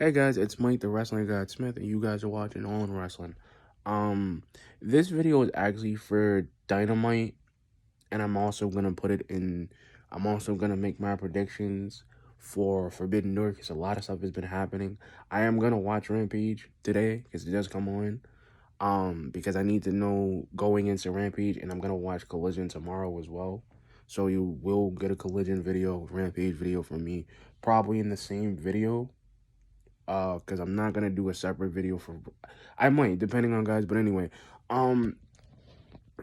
Hey guys, it's Mike the Wrestling God Smith, and you guys are watching All in Wrestling. Um, this video is actually for Dynamite, and I'm also gonna put it in. I'm also gonna make my predictions for Forbidden Door because a lot of stuff has been happening. I am gonna watch Rampage today because it does come on. Because I need to know going into Rampage, and I'm gonna watch Collision tomorrow as well. So you will get a Collision video, Rampage video from me, probably in the same video because I'm not gonna do a separate video for. I might, depending on guys, but anyway, um,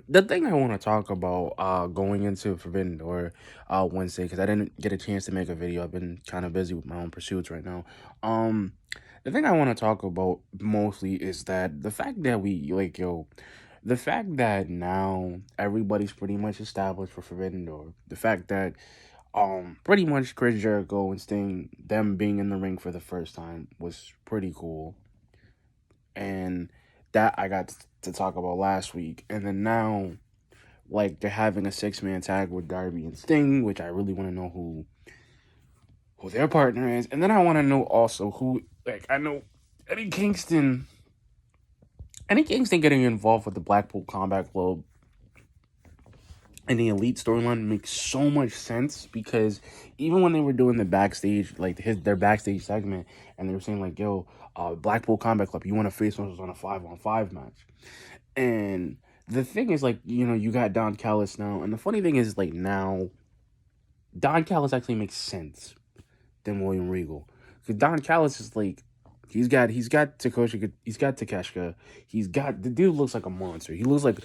the thing I want to talk about, going into Forbidden Door, Wednesday, because I didn't get a chance to make a video. I've been kind of busy with my own pursuits right now. The thing I want to talk about mostly is that the fact that the fact that now everybody's pretty much established for Forbidden Door. The fact that pretty much Chris Jericho and Sting, them being in the ring for the first time was pretty cool. And that I got to talk about last week. And then now, like, they're having a 6-man tag with Darby and Sting, which I really want to know who their partner is. And then I want to know also who, like, I know Eddie Kingston getting involved with the Blackpool Combat Club and the Elite storyline makes so much sense, because even when they were doing the backstage, like their backstage segment, and they were saying like, "Yo, Blackpool Combat Club, you want to face us on a 5-on-5 match?" And the thing is, like, you got Don Callis now, and the funny thing is, like, now Don Callis actually makes sense than William Regal, because Don Callis is like, he's got Takeshka, the dude looks like a monster. He looks like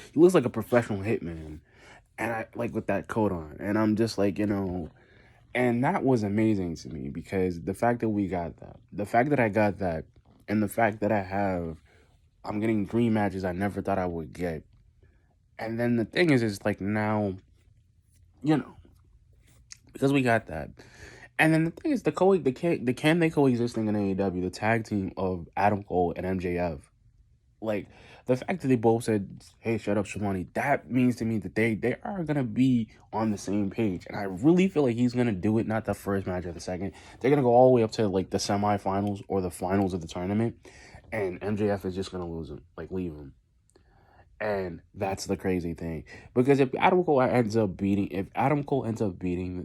a professional hitman. And I like with that coat on, and I'm just like, and that was amazing to me, because the fact that we got that, the fact that I got that, and the fact that I'm getting dream matches I never thought I would get. And then the thing is like now, because we got that, and then the thing is can they coexisting in AEW, the tag team of Adam Cole and MJF. Like, the fact that they both said, "Hey, shut up, Shivani," that means to me that they are gonna be on the same page, and I really feel like he's gonna do it. Not the first match or the second. They're gonna go all the way up to like the semifinals or the finals of the tournament, and MJF is just gonna lose him, like leave him. And that's the crazy thing, because if Adam Cole ends up beating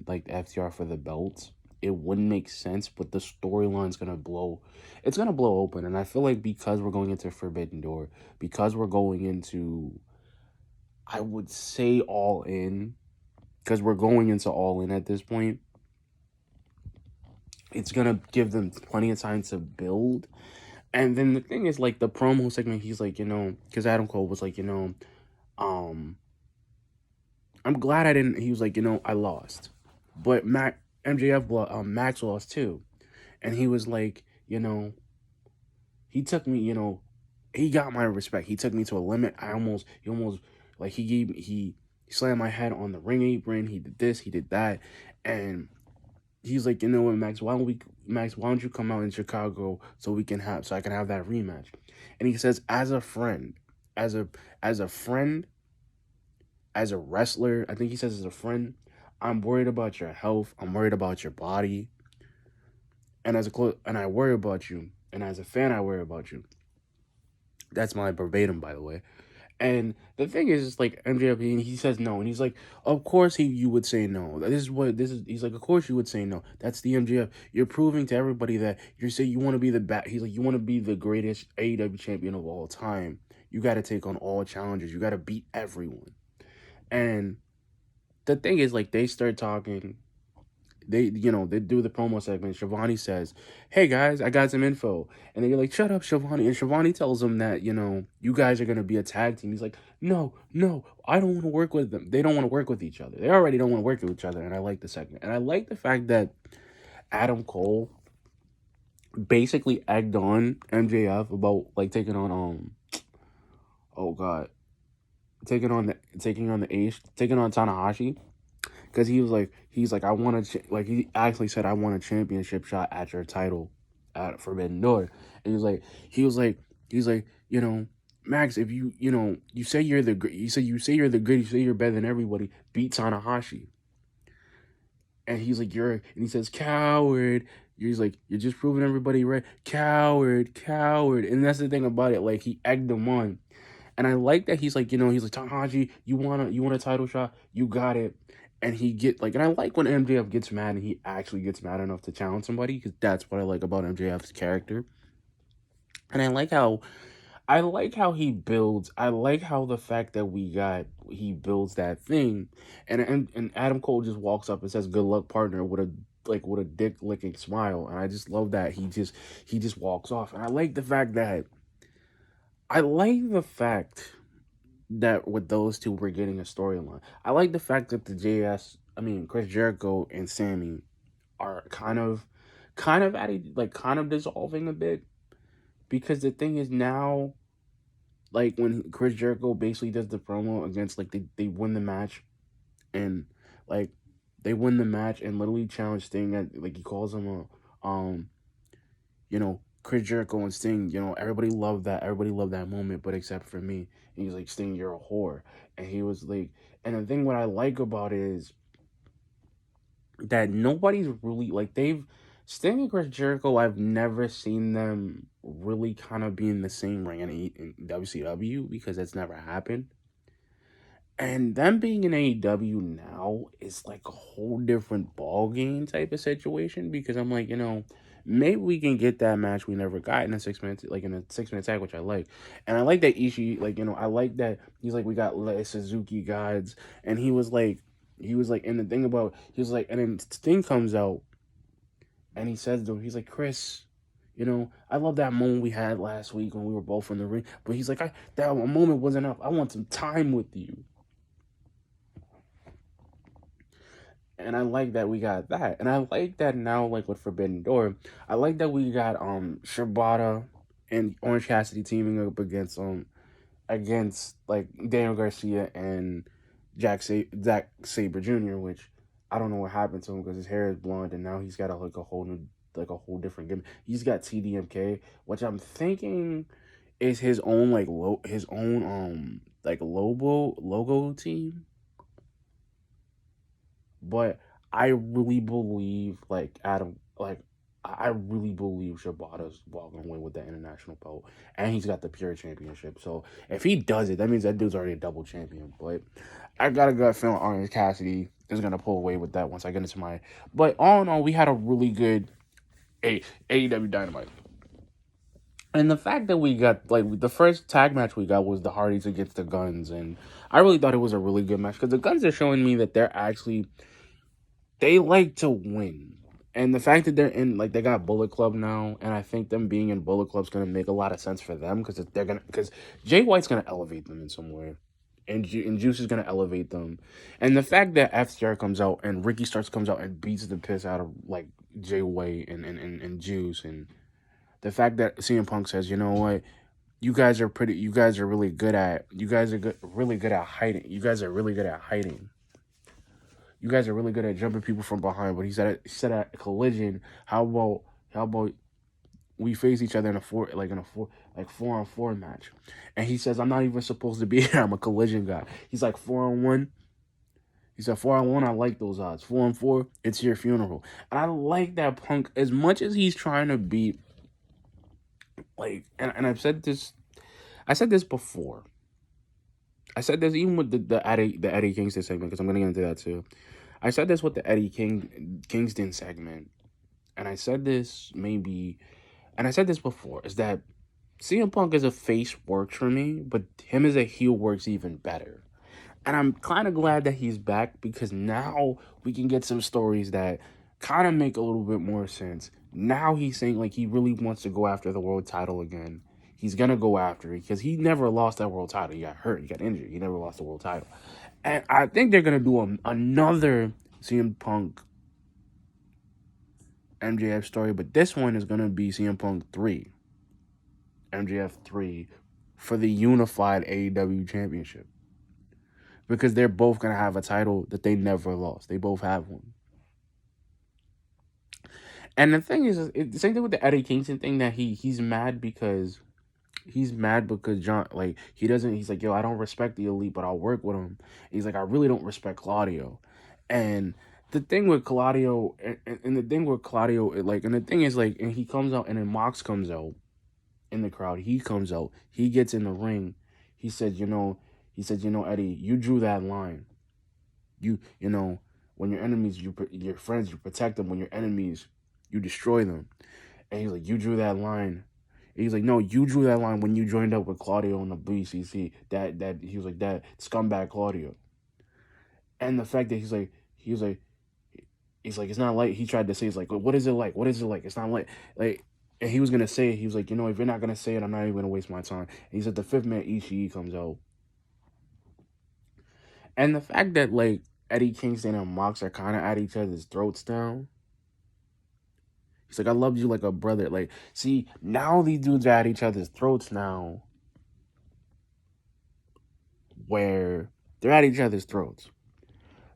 like the FTR for the belts, it wouldn't make sense. But the storyline's gonna blow. It's gonna blow open, and I feel like because we're going into Forbidden Door, because we're going into, I would say, All In, because we're going into All In at this point. It's gonna give them plenty of time to build. And then the thing is, like, the promo segment, he's like, because Adam Cole was like, I'm glad I didn't. He was like, I lost, but Max lost too, and he was like, he took me, he got my respect. He took me to a limit. He almost, like, he slammed my head on the ring apron. He did this, he did that, and he's like, what, Max, why don't you come out in Chicago so I can have that rematch? And he says, as a friend, as a friend, as a wrestler, I think he says as a friend, I'm worried about your health. I'm worried about your body. And I worry about you. And as a fan, I worry about you. That's my verbatim, by the way. And the thing is, it's like MJF, he says no, and he's like, of course you would say no. He's like, of course you would say no. That's the MJF. You're proving to everybody that you want to be he's like, you want to be the greatest AEW champion of all time. You got to take on all challenges. You got to beat everyone. And the thing is, like, they start talking. They do the promo segment. Shivani says, "Hey guys, I got some info," and they're like, "Shut up, Shivani." And Shivani tells them that you guys are gonna be a tag team. He's like, "No, I don't want to work with them. They don't want to work with each other. They already don't want to work with each other." And I like the segment, and I like the fact that Adam Cole basically egged on MJF about, like, taking on oh god, taking on Tanahashi. Because he's like, I want to, like, he actually said, I want a championship shot at your title at Forbidden Door. And he was like, Max, if you say you're the good, you say you're the good, you say you're better than everybody, beat Tanahashi. And he's like, and he says, coward, He's like, you're just proving everybody right. Coward, coward. And that's the thing about it. Like, he egged them on. And I like that he's like, he's like, Tanahashi, you want a title shot? You got it. And he get like, and I like when MJF gets mad and he actually gets mad enough to challenge somebody, because that's what I like about MJF's character. And I like how he builds. I like how the fact that he builds that thing, and Adam Cole just walks up and says, "Good luck, partner," with a dick licking smile, and I just love that he just walks off, and I like the fact that with those two we're getting a storyline. I like the fact that Chris Jericho and Sammy are kind of kind of dissolving a bit, because the thing is now, like when Chris Jericho basically does the promo against, like, they win the match, and like they win the match and literally challenge Sting, at, like, he calls him Chris Jericho and Sting, everybody loved that moment, but except for me. And he's like, Sting, you're a whore. And he was like, and the thing what I like about it is that nobody's really like, they've Sting and Chris Jericho, I've never seen them really kind of be in the same ring in WCW, because that's never happened. And them being in AEW now is like a whole different ball game type of situation, because I'm like, maybe we can get that match we never got in a 6 minutes, like in a 6 minute tag, which I like. And I like that Ishii, like, I like that he's like, we got Suzuki gods, and he was like, and the thing about, he was like, and then Sting comes out and he says to him, he's like, Chris, I love that moment we had last week when we were both in the ring, but he's like, that moment wasn't enough. I want some time with you. And I like that we got that. And I like that now, like with Forbidden Door, I like that we got Shibata and Orange Cassidy teaming up against like Daniel Garcia and Zack Sabre Jr., which I don't know what happened to him, because his hair is blonde and now he's got like a whole different gimmick. He's got TDMK, which I'm thinking is his own like logo team. But I really believe, like, I really believe Shibata's walking away with the international belt, and he's got the pure championship. So if he does it, that means that dude's already a double champion. But I got a gut feeling Orange Cassidy is gonna pull away with that once I get into my. But all in all, we had a really good AEW Dynamite. And the fact that we got, like, the first tag match we got was the Hardys against the Guns, and I really thought it was a really good match, because the Guns are showing me that they like to win. And the fact that they're in, like, they got Bullet Club now, and I think them being in Bullet Club's gonna make a lot of sense for them, because Jay White's gonna elevate them in some way, and Juice is gonna elevate them, and the fact that FTR comes out and Ricky Starks comes out and beats the piss out of, like, Jay White and Juice, and the fact that CM Punk says, you know what, you guys are really good at, really good at hiding. You guys are really good at hiding. You guys are really good at jumping people from behind. But he said at Collision, how about we face each other in a 4-on-4 match? And he says, I'm not even supposed to be here. I'm a Collision guy. He's like, 4-on-1. He said, 4-on-1, I like those odds. 4-on-4, it's your funeral. And I like that Punk, as much as he's trying to be like, and I said this before. I said this even with the Eddie Kingston segment, because I'm gonna get into that too. I said this with the Kingston segment, and I said this before, is that CM Punk as a face works for me, but him as a heel works even better. And I'm kind of glad that he's back, because now we can get some stories that kind of make a little bit more sense. Now he's saying, like, he really wants to go after the world title again. He's going to go after it, because he never lost that world title. He got hurt. He got injured. He never lost the world title. And I think they're going to do another CM Punk MJF story, but this one is going to be CM Punk 3. MJF 3 for the unified AEW championship. Because they're both going to have a title that they never lost. They both have one. And the thing is, the same thing with the Eddie Kingston thing, that he's mad because John, like, he's like, yo, I don't respect the Elite, but I'll work with him. He's like, I really don't respect Claudio. And the thing with Claudio, and the thing with Claudio, like, and the thing is, like, and he comes out, and then Mox comes out in the crowd. He comes out. He gets in the ring. He said, Eddie, you drew that line. You know, when your enemies, your friends, you protect them. When your enemies, you destroy them. And he's like, you drew that line. And he's like, no, you drew that line when you joined up with Claudio on the BCC. That he was like that scumbag Claudio. And the fact that he's like, it's not like, he tried to say, it's like, what is it like? What is it like? It's not like, and he was gonna say it. He was like, if you're not gonna say it, I'm not even gonna waste my time. And he said the fifth man Ishii comes out, and the fact that, like, Eddie Kingston and Mox are kind of at each other's throats now. He's like, I loved you like a brother. Like, see, now these dudes are at each other's throats now, where they're at each other's throats.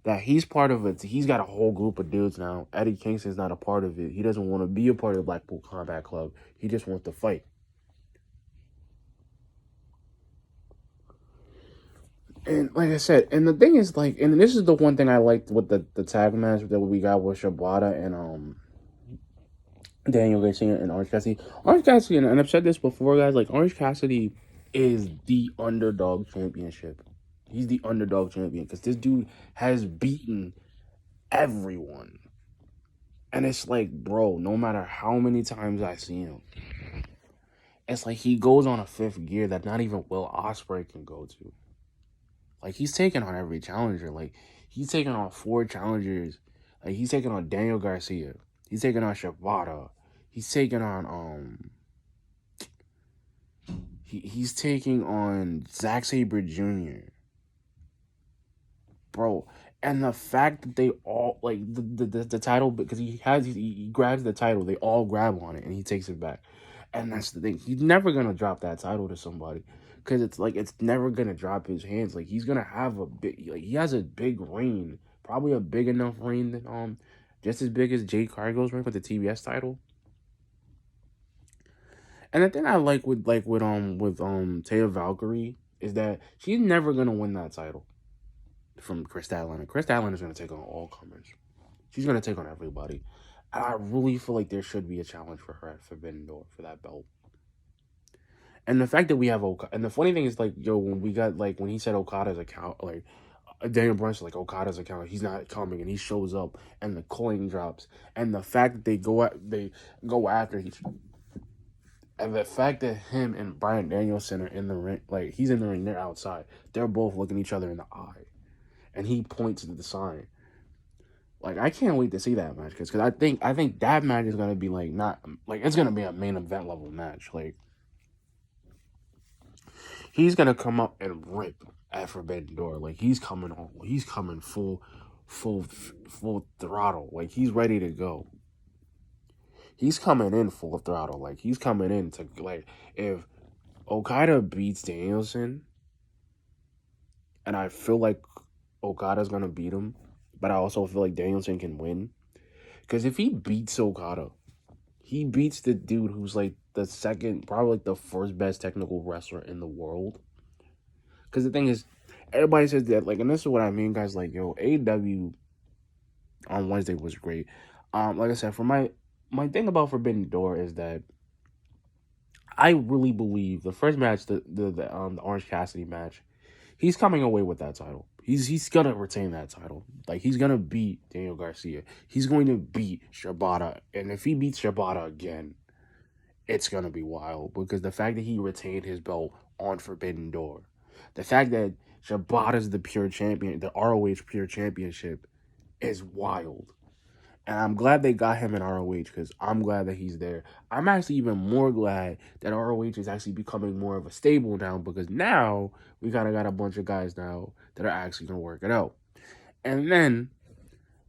That he's part of it. He's got a whole group of dudes now. Eddie Kingston's not a part of it. He doesn't want to be a part of the Blackpool Combat Club. He just wants to fight. And like I said, and the thing is, like, and this is the one thing I liked with the tag match that we got with Shibata and Daniel Garcia and Orange Cassidy. Orange Cassidy, and I've said this before, guys, like, Orange Cassidy is the underdog championship. He's the underdog champion because this dude has beaten everyone. And it's like, bro, no matter how many times I see him, it's like he goes on a fifth gear that not even Will Ospreay can go to. Like, he's taking on every challenger. Like, he's taking on 4 challengers. Like, he's taking on Daniel Garcia. He's taking on Shibata. He's taking on he's taking on Zack Sabre Jr. Bro, and the fact that they all, like, the title, because he grabs the title, they all grab on it and he takes it back. And that's the thing. He's never gonna drop that title to somebody. Cause it's like, it's never gonna drop his hands. Like, he's gonna have a big, like, he has a big reign. Probably a big enough reign that just as big as Jade Cargill's reign with the TBS title. And the thing I like with Taya Valkyrie is that she's never gonna win that title from Chris Statlander. Chris Statlander is gonna take on all comers. She's gonna take on everybody. And I really feel like there should be a challenge for her at Forbidden Door for that belt. And the fact that we have Okada, and the funny thing is, like, when we got, like, when he said Okada's account, like, Daniel Brunson, like, Okada's account, he's not coming, and he shows up, and the coin drops, and the fact that they go after each, and the fact that him and Bryan Danielson are in the ring, like, he's in the ring, they're outside, they're both looking each other in the eye, and he points to the sign. Like, I can't wait to see that match, because I think that match is gonna be, like, not, like, it's gonna be a main event level match. Like, he's gonna come up and rip at Forbidden Door. Like, he's coming full throttle. Like, he's ready to go. He's coming in full throttle. Like, he's coming in to, like, if Okada beats Danielson, and I feel like Okada's gonna beat him, but I also feel like Danielson can win. Because if he beats Okada, he beats the dude who's, like, the second, probably, like, the first best technical wrestler in the world. Because the thing is, everybody says that, like, and this is what I mean, guys, like, yo, AEW on Wednesday was great. Like I said, for my thing about Forbidden Door is that I really believe the first match, the Orange Cassidy match, he's coming away with that title. He's gonna retain that title. Like, he's gonna beat Daniel Garcia. He's going to beat Shibata, and if he beats Shibata again, it's gonna be wild, because the fact that he retained his belt on Forbidden Door, the fact that Shibata's the pure champion, the ROH pure championship, is wild. And I'm glad they got him in ROH, because I'm glad that he's there. I'm actually even more glad that ROH is actually becoming more of a stable now, because now we kind of got a bunch of guys now that are actually going to work it out. And then,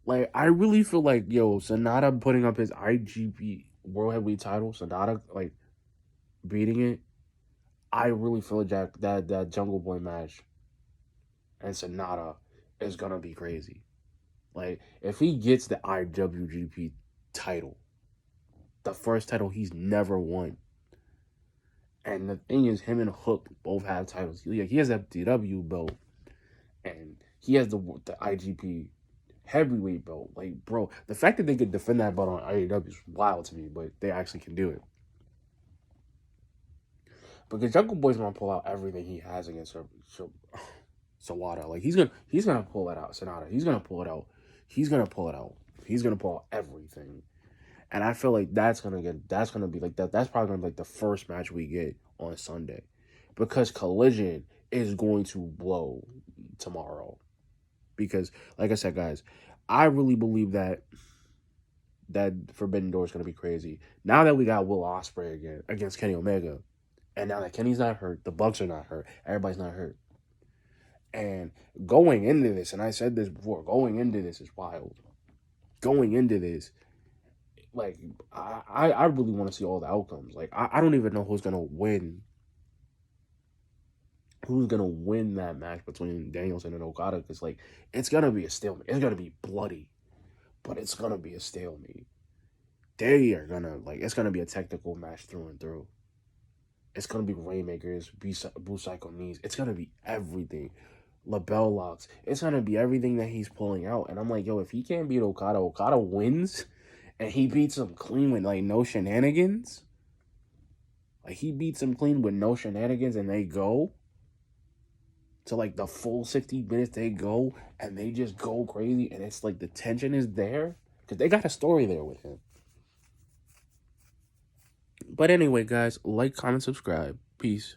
like, I really feel like, yo, Sonata putting up his IGP World Heavyweight title, Sonata, like, beating it, I really feel like that Jungle Boy match and Sonata is going to be crazy. Like, if he gets the IWGP title, the first title he's never won, and the thing is, him and Hook both have titles. Like, he has that DW belt, and he has the IGP heavyweight belt. Like, bro, the fact that they could defend that belt on AEW is wild to me, but they actually can do it. Because Jungle Boy's gonna pull out everything he has against Sawada. Like he's gonna pull it out. Sonata. He's gonna pull it out. He's gonna pull it out. He's gonna pull out everything. And I feel like that's gonna be like that. That's probably gonna be like the first match we get on Sunday, because Collision is going to blow tomorrow. Because, like I said, guys, I really believe that Forbidden Door is gonna be crazy. Now that we got Will Ospreay again against Kenny Omega, and now that Kenny's not hurt, the Bucks are not hurt, everybody's not hurt. And going into this, and I said this before, going into this is wild. Going into this, like, I really want to see all the outcomes. Like, I don't even know who's gonna win. Who's gonna win that match between Danielson and Okada? Because, like, it's gonna be a stalemate. It's gonna be bloody, but it's gonna be a stalemate. They are gonna, like, it's gonna be a technical match through and through. It's gonna be Rainmakers, Busaiku knees. It's gonna be everything. LaBelle locks. It's gonna be everything that he's pulling out. And I'm like, yo, if he can't beat Okada, Okada wins, and he beats him clean with like no shenanigans. Like he beats him clean with no shenanigans, and they go to like the full 60 minutes. They go and they just go crazy, and it's like the tension is there because they got a story there with him. But anyway, guys, like, comment, subscribe. Peace.